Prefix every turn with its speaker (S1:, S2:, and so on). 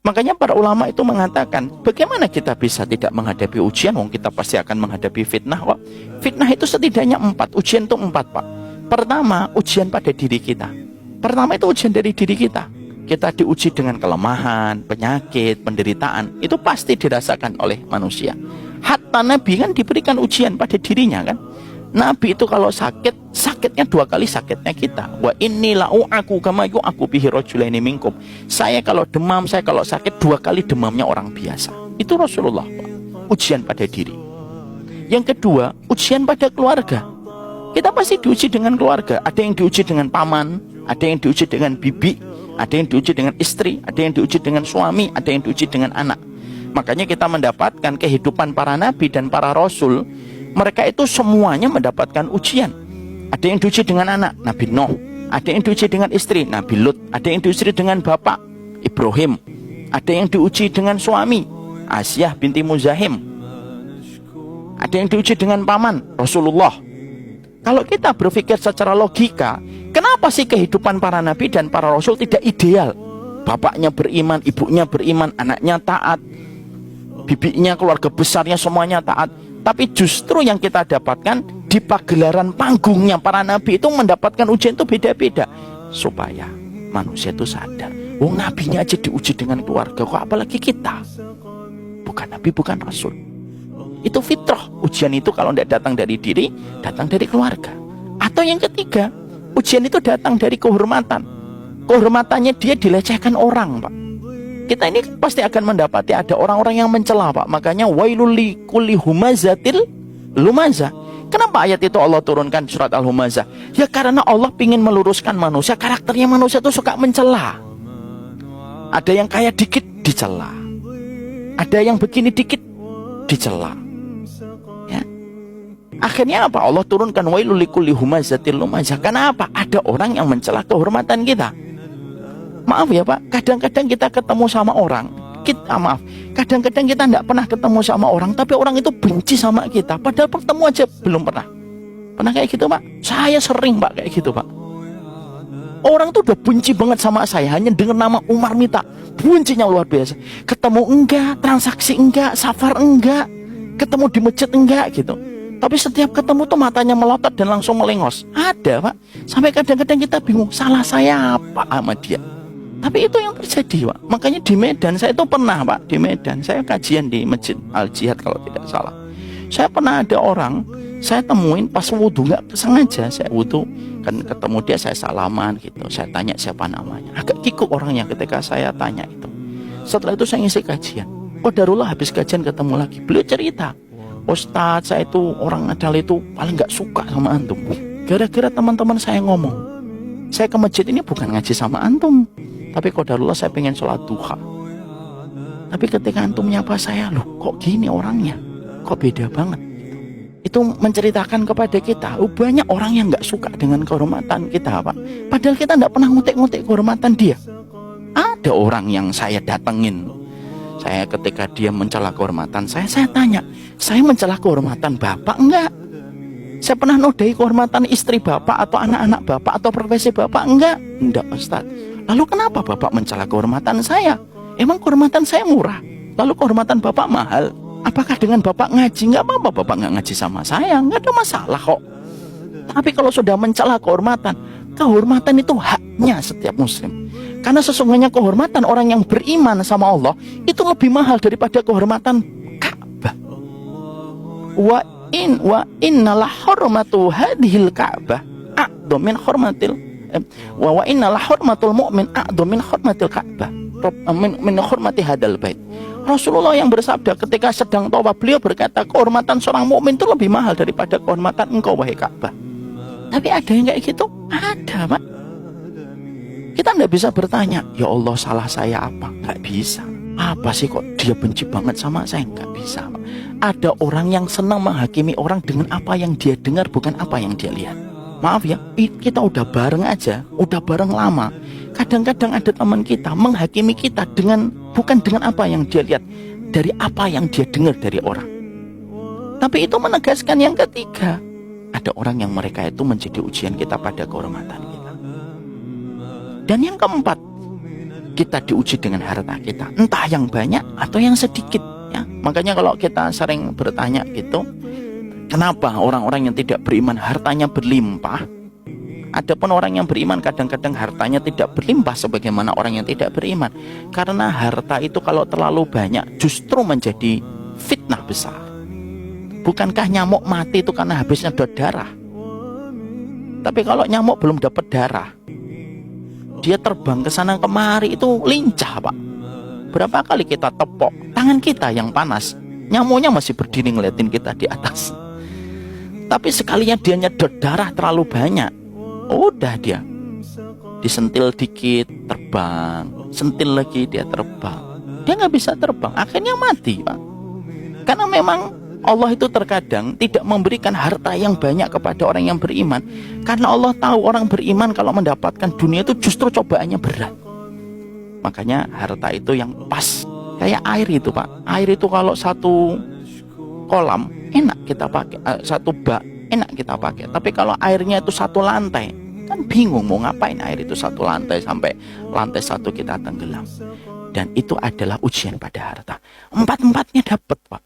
S1: Makanya para ulama itu mengatakan, bagaimana kita bisa tidak menghadapi ujian, wong kita pasti akan menghadapi fitnah kok. Fitnah itu setidaknya 4, ujian itu 4 Pak. Pertama, ujian pada diri kita. Pertama itu ujian dari diri kita. Kita diuji dengan kelemahan, penyakit, penderitaan. Itu pasti dirasakan oleh manusia. Hatta Nabi kan diberikan ujian pada dirinya kan. Nabi itu kalau sakit, sakitnya 2 kali sakitnya kita. Wa inni la'u'aku kama yu'aku bihi rajulaini minkum. Saya kalau demam, saya kalau sakit 2 kali demamnya orang biasa. Itu Rasulullah Pak. Ujian pada diri. Yang kedua, ujian pada keluarga. Kita pasti diuji dengan keluarga. Ada yang diuji dengan paman, ada yang diuji dengan bibi, ada yang diuji dengan istri, ada yang diuji dengan suami, ada yang diuji dengan anak. Makanya kita mendapatkan kehidupan para nabi dan para rasul. Mereka itu semuanya mendapatkan ujian. Ada yang diuji dengan anak, Nabi Nuh. Ada yang diuji dengan istri, Nabi Lut. Ada yang diuji dengan bapak, Ibrahim. Ada yang diuji dengan suami, Asyah binti Muzahim. Ada yang diuji dengan paman, Rasulullah. Kalau kita berpikir secara logika, kenapa sih kehidupan para nabi dan para rasul tidak ideal? Bapaknya beriman, ibunya beriman, anaknya taat, bibinya, keluarga besarnya semuanya taat. Tapi justru yang kita dapatkan di pagelaran panggungnya para nabi itu mendapatkan ujian itu beda-beda. Supaya manusia itu sadar, wong nabinya aja diuji dengan keluarga, kok apalagi kita? Bukan nabi, bukan rasul. Itu fitrah. Ujian itu kalau tidak datang dari diri, datang dari keluarga. Atau yang ketiga, ujian itu datang dari kehormatan. Kehormatannya dia dilecehkan orang Pak. Kita ini pasti akan mendapati ada orang-orang yang mencela Pak. Makanya wailul likulli humazatil lumazah. Kenapa ayat itu Allah turunkan surat Al-Humazah? Ya karena Allah ingin meluruskan manusia. Karakternya manusia itu suka mencela. Ada yang kaya dikit dicela, ada yang begini dikit dicela ya. Akhirnya apa? Allah turunkan wailul likulli humazatil lumazah. Kenapa? Ada orang yang mencela kehormatan kita. Maaf ya Pak, kadang-kadang kita ketemu sama orang, kadang-kadang kita tidak pernah ketemu sama orang, tapi orang itu benci sama kita, padahal bertemu aja belum pernah. Pernah kayak gitu Pak? Saya sering Pak kayak gitu Pak. Orang tuh udah benci banget sama saya, hanya dengan nama Umar Mita, bencinya luar biasa. Ketemu enggak, transaksi enggak, safar enggak, ketemu di masjid enggak gitu. Tapi setiap ketemu tuh matanya melotot dan langsung melengos. Ada Pak, sampai kadang-kadang kita bingung, salah saya apa sama dia. Tapi itu yang terjadi Pak. Makanya di Medan saya itu pernah Pak, di Medan saya kajian di Masjid Al-Jihad kalau tidak salah. Saya pernah ada orang saya temuin pas wudhu, nggak sengaja saya wudhu kan ketemu dia, saya salaman gitu, saya tanya siapa namanya. Agak kikuk orangnya ketika saya tanya itu. Setelah itu saya ngisi kajian. Qadarullah habis kajian ketemu lagi. Beliau cerita, Ustadz saya itu orang Nadal itu paling nggak suka sama antum. Gara-gara teman-teman saya ngomong, saya ke masjid ini bukan ngaji sama antum, tapi qadarullah saya pengen sholat duha. Tapi ketika antum nyapa saya, loh kok gini orangnya, kok beda banget. Itu menceritakan kepada kita, banyak orang yang nggak suka dengan kehormatan kita Pak. Padahal kita nggak pernah ngutik-ngutik kehormatan dia. Ada orang yang saya datengin, saya ketika dia mencela kehormatan saya tanya, saya mencela kehormatan bapak enggak? Saya pernah nodai kehormatan istri bapak atau anak-anak bapak atau profesi bapak enggak? Enggak Ustaz. Lalu kenapa bapak mencela kehormatan saya? Emang kehormatan saya murah? Lalu kehormatan bapak mahal? Apakah dengan bapak ngaji? Enggak apa-apa bapak nggak ngaji sama saya, enggak ada masalah kok. Tapi kalau sudah mencela kehormatan, kehormatan itu haknya setiap muslim. Karena sesungguhnya kehormatan orang yang beriman sama Allah itu lebih mahal daripada kehormatan Ka'bah. Wa innalah hurmatu hadhil Ka'bah a'dham min hurmatil wa innalah hurmatul mu'min a'dham min hurmatil Ka'bah min hurmati hadal bait. Rasulullah yang bersabda ketika sedang tawaf, beliau berkata kehormatan seorang mukmin itu lebih mahal daripada kehormatan engkau wahai Ka'bah. Tapi ada yang kayak gitu? Ada Pak. Kita tidak bisa bertanya, ya Allah salah saya apa? Nggak bisa. Apa sih kok dia benci banget sama saya? Nggak bisa Pak. Ada orang yang senang menghakimi orang dengan apa yang dia dengar, bukan apa yang dia lihat. Maaf ya, kita udah bareng aja, udah bareng lama. Kadang-kadang ada teman kita menghakimi kita bukan dengan apa yang dia lihat, dari apa yang dia dengar dari orang. Tapi itu menegaskan yang ketiga, ada orang yang mereka itu menjadi ujian kita pada kehormatan kita. Dan yang keempat, kita diuji dengan harta kita, entah yang banyak atau yang sedikit ya. Makanya kalau kita sering bertanya gitu, kenapa orang-orang yang tidak beriman hartanya berlimpah, adapun orang yang beriman kadang-kadang hartanya tidak berlimpah sebagaimana orang yang tidak beriman? Karena harta itu kalau terlalu banyak justru menjadi fitnah besar. Bukankah nyamuk mati itu karena habisnya darah? Tapi kalau nyamuk belum dapat darah, dia terbang ke sana kemari, itu lincah, Pak. Berapa kali kita tepok tangan kita yang panas, nyamuknya masih berdiri ngeliatin kita di atas. Tapi sekalinya dia nyedot darah terlalu banyak, udah dia disentil dikit terbang, sentil lagi dia terbang, dia nggak bisa terbang, akhirnya mati, Pak. Karena memang Allah itu terkadang tidak memberikan harta yang banyak kepada orang yang beriman, karena Allah tahu orang beriman kalau mendapatkan dunia itu justru cobaannya berat. Makanya harta itu yang pas, kayak air itu, Pak. Air itu kalau satu kolam enak kita pakai, satu bak enak kita pakai. Tapi kalau airnya itu satu lantai, kan bingung mau ngapain air itu satu lantai, sampai lantai satu kita tenggelam. Dan itu adalah ujian pada harta. Empat-empatnya dapat, Pak.